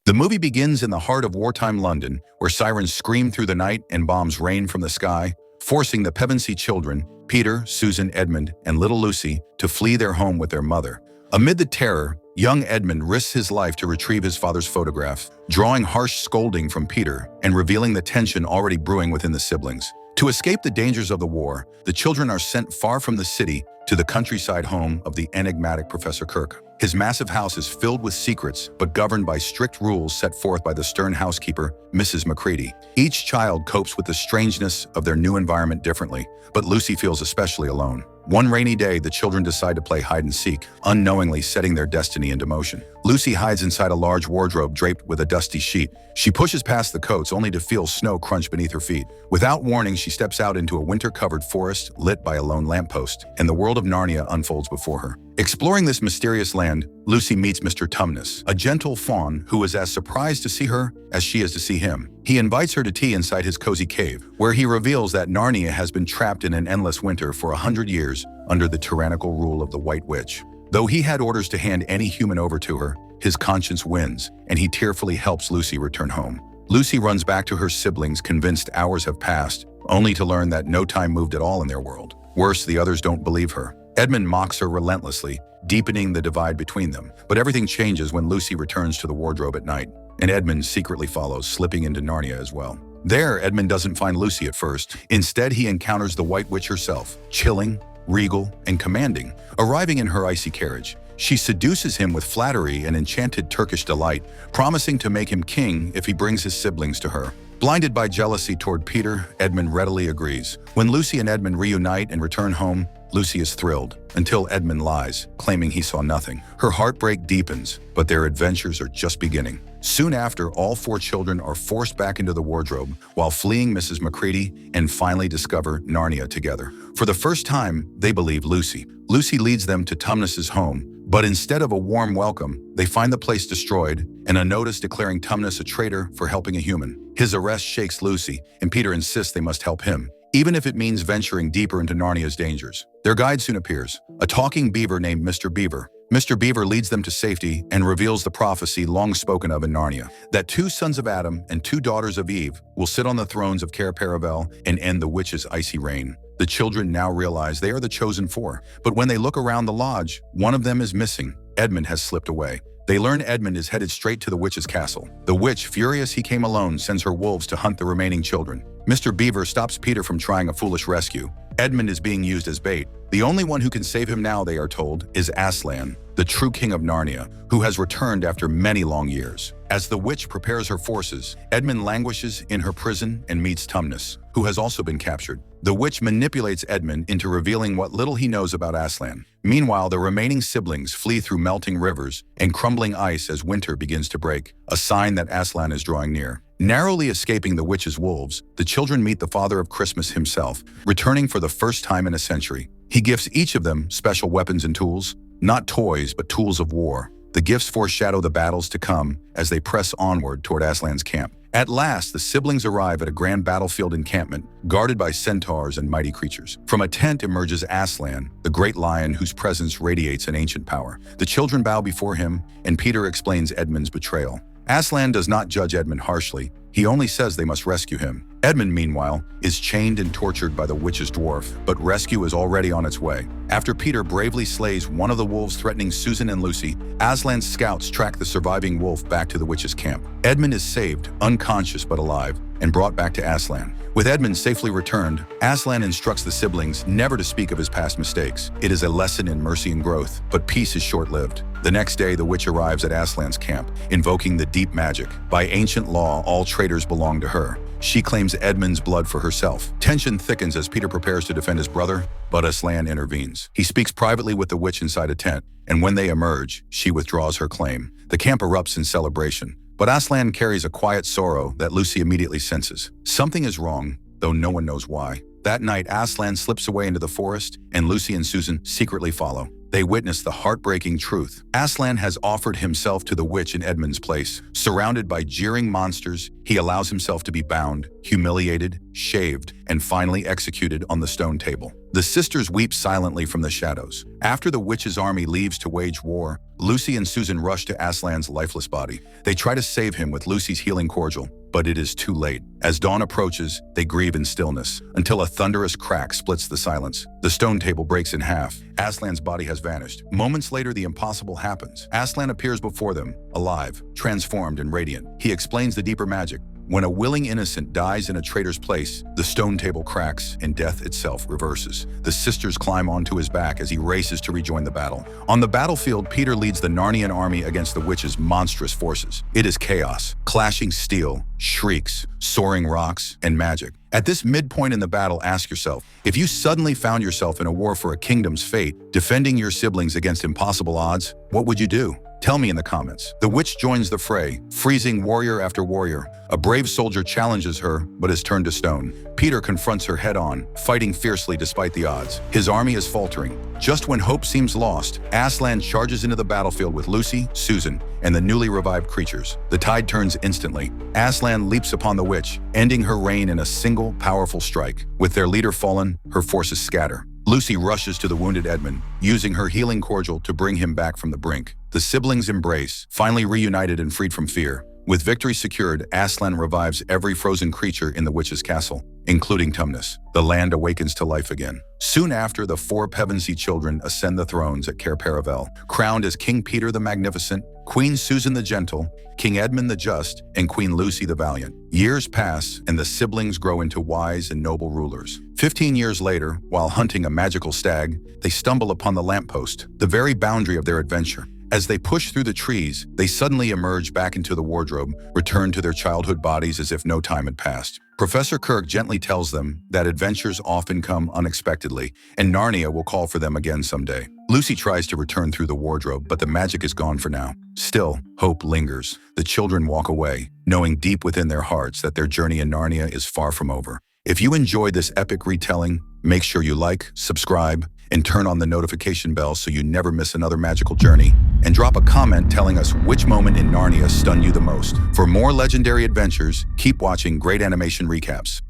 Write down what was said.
The movie begins in the heart of wartime London, where sirens scream through the night and bombs rain from the sky, forcing the Pevensey children, Peter, Susan, Edmund, and little Lucy, to flee their home with their mother. Amid the terror, young Edmund risks his life to retrieve his father's photograph, drawing harsh scolding from Peter and revealing the tension already brewing within the siblings. To escape the dangers of the war, the children are sent far from the city to the countryside home of the enigmatic Professor Kirk. His massive house is filled with secrets, but governed by strict rules set forth by the stern housekeeper, Mrs. Macready. Each child copes with the strangeness of their new environment differently, but Lucy feels especially alone. One rainy day, the children decide to play hide-and-seek, unknowingly setting their destiny into motion. Lucy hides inside a large wardrobe draped with a dusty sheet. She pushes past the coats only to feel snow crunch beneath her feet. Without warning, she steps out into a winter-covered forest lit by a lone lamppost, and the world of Narnia unfolds before her. Exploring this mysterious land, Lucy meets Mr. Tumnus, a gentle faun who is as surprised to see her as she is to see him. He invites her to tea inside his cozy cave, where he reveals that Narnia has been trapped in an endless winter for 100 years under the tyrannical rule of the White Witch. Though he had orders to hand any human over to her, his conscience wins, and he tearfully helps Lucy return home. Lucy runs back to her siblings, convinced hours have passed, only to learn that no time moved at all in their world. Worse, the others don't believe her. Edmund mocks her relentlessly, deepening the divide between them. But everything changes when Lucy returns to the wardrobe at night, and Edmund secretly follows, slipping into Narnia as well. There, Edmund doesn't find Lucy at first. Instead, he encounters the White Witch herself, chilling, regal, and commanding. Arriving in her icy carriage, she seduces him with flattery and enchanted Turkish delight, promising to make him king if he brings his siblings to her. Blinded by jealousy toward Peter, Edmund readily agrees. When Lucy and Edmund reunite and return home, Lucy is thrilled, until Edmund lies, claiming he saw nothing. Her heartbreak deepens, but their adventures are just beginning. Soon after, all four children are forced back into the wardrobe while fleeing Mrs. Macready and finally discover Narnia together. For the first time, they believe Lucy. Lucy leads them to Tumnus's home, but instead of a warm welcome, they find the place destroyed and a notice declaring Tumnus a traitor for helping a human. His arrest shakes Lucy, and Peter insists they must help him, even if it means venturing deeper into Narnia's dangers. Their guide soon appears, a talking beaver named Mr. Beaver. Mr. Beaver leads them to safety and reveals the prophecy long spoken of in Narnia, that 2 sons of Adam and 2 daughters of Eve will sit on the thrones of Cair Paravel and end the witch's icy reign. The children now realize they are the chosen 4, but when they look around the lodge, one of them is missing. Edmund has slipped away. They learn Edmund is headed straight to the witch's castle. The witch, furious he came alone, sends her wolves to hunt the remaining children. Mr. Beaver stops Peter from trying a foolish rescue. Edmund is being used as bait. The only one who can save him now, they are told, is Aslan, the true king of Narnia, who has returned after many long years. As the witch prepares her forces, Edmund languishes in her prison and meets Tumnus, who has also been captured. The witch manipulates Edmund into revealing what little he knows about Aslan. Meanwhile, the remaining siblings flee through melting rivers and crumbling ice as winter begins to break, a sign that Aslan is drawing near. Narrowly escaping the witch's wolves, the children meet the father of Christmas himself, returning for the first time in a century. He gifts each of them special weapons and tools, not toys, but tools of war. The gifts foreshadow the battles to come as they press onward toward Aslan's camp. At last, the siblings arrive at a grand battlefield encampment, guarded by centaurs and mighty creatures. From a tent emerges Aslan, the great lion whose presence radiates an ancient power. The children bow before him, and Peter explains Edmund's betrayal. Aslan does not judge Edmund harshly. He only says they must rescue him. Edmund, meanwhile, is chained and tortured by the witch's dwarf, but rescue is already on its way. After Peter bravely slays one of the wolves threatening Susan and Lucy, Aslan's scouts track the surviving wolf back to the witch's camp. Edmund is saved, unconscious but alive, and brought back to Aslan. With Edmund safely returned, Aslan instructs the siblings never to speak of his past mistakes. It is a lesson in mercy and growth, but peace is short-lived. The next day, the witch arrives at Aslan's camp, invoking the deep magic. By ancient law, all traitors belong to her. She claims Edmund's blood for herself. Tension thickens as Peter prepares to defend his brother, but Aslan intervenes. He speaks privately with the witch inside a tent, and when they emerge, she withdraws her claim. The camp erupts in celebration, but Aslan carries a quiet sorrow that Lucy immediately senses. Something is wrong, though no one knows why. That night, Aslan slips away into the forest, and Lucy and Susan secretly follow. They witness the heartbreaking truth. Aslan has offered himself to the witch in Edmund's place. Surrounded by jeering monsters, he allows himself to be bound, humiliated, shaved, and finally executed on the stone table. The sisters weep silently from the shadows. After the witch's army leaves to wage war, Lucy and Susan rush to Aslan's lifeless body. They try to save him with Lucy's healing cordial, but it is too late. As dawn approaches, they grieve in stillness, until a thunderous crack splits the silence. The stone table breaks in half. Aslan's body has vanished. Moments later, the impossible happens. Aslan appears before them, alive, transformed and radiant. He explains the deeper magic. When a willing innocent dies in a traitor's place, the stone table cracks and death itself reverses. The sisters climb onto his back as he races to rejoin the battle. On the battlefield, Peter leads the Narnian army against the witch's monstrous forces. It is chaos, clashing steel, shrieks, soaring rocks, and magic. At this midpoint in the battle, ask yourself, if you suddenly found yourself in a war for a kingdom's fate, defending your siblings against impossible odds, what would you do? Tell me in the comments. The witch joins the fray, freezing warrior after warrior. A brave soldier challenges her, but is turned to stone. Peter confronts her head-on, fighting fiercely despite the odds. His army is faltering. Just when hope seems lost, Aslan charges into the battlefield with Lucy, Susan, and the newly revived creatures. The tide turns instantly. Aslan leaps upon the witch, ending her reign in a single, powerful strike. With their leader fallen, her forces scatter. Lucy rushes to the wounded Edmund, using her healing cordial to bring him back from the brink. The siblings embrace, finally reunited and freed from fear. With victory secured, Aslan revives every frozen creature in the witch's castle, including Tumnus. The land awakens to life again. Soon after, the four Pevensey children ascend the thrones at Cair Paravel, crowned as King Peter the Magnificent, Queen Susan the Gentle, King Edmund the Just, and Queen Lucy the Valiant. Years pass, and the siblings grow into wise and noble rulers. 15 years later, while hunting a magical stag, they stumble upon the lamppost, the very boundary of their adventure. As they push through the trees, they suddenly emerge back into the wardrobe, return to their childhood bodies as if no time had passed. Professor Kirk gently tells them that adventures often come unexpectedly, and Narnia will call for them again someday. Lucy tries to return through the wardrobe, but the magic is gone for now. Still, hope lingers. The children walk away, knowing deep within their hearts that their journey in Narnia is far from over. If you enjoyed this epic retelling, make sure you like, subscribe, and turn on the notification bell so you never miss another magical journey. And drop a comment telling us which moment in Narnia stunned you the most. For more legendary adventures, keep watching Great Animation Recaps.